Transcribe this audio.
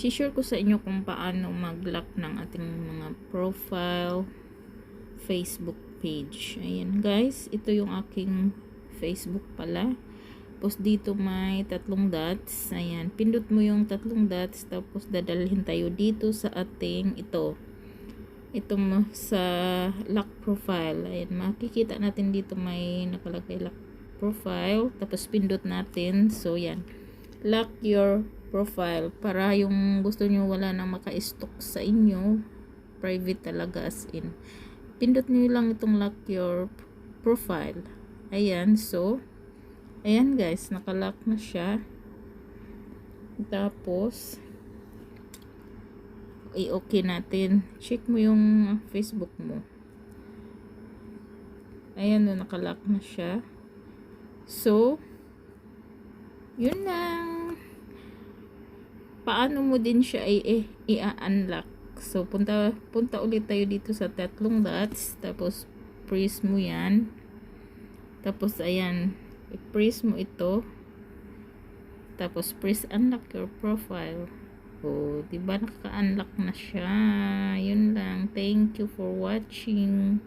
I-share ko sa inyo kung paano mag-lock ng ating mga profile Facebook page. Ayan guys, ito yung aking Facebook pala. Tapos dito may tatlong dots. Ayan, pindot mo yung tatlong dots, tapos dadalhin tayo dito sa ating ito mo sa lock profile. Ayan, makikita natin dito may nakalagay lock profile, tapos pindot natin. So yan, lock your profile, para yung gusto nyo wala nang maka-stock sa inyo, private talaga, as in pindot nyo lang itong lock your profile. Ayan, so ayan guys, nakalock na siya. Tapos i-okay natin, check mo yung Facebook mo. Ayan, no, nakalock na siya. So yun lang. Paano mo din siya i-unlock? So punta ulit tayo dito sa tatlong dots, tapos press mo yan, tapos ayan, i-press mo ito, tapos press unlock your profile. Oh, diba naka-unlock na siya. Yun lang. Thank you for watching.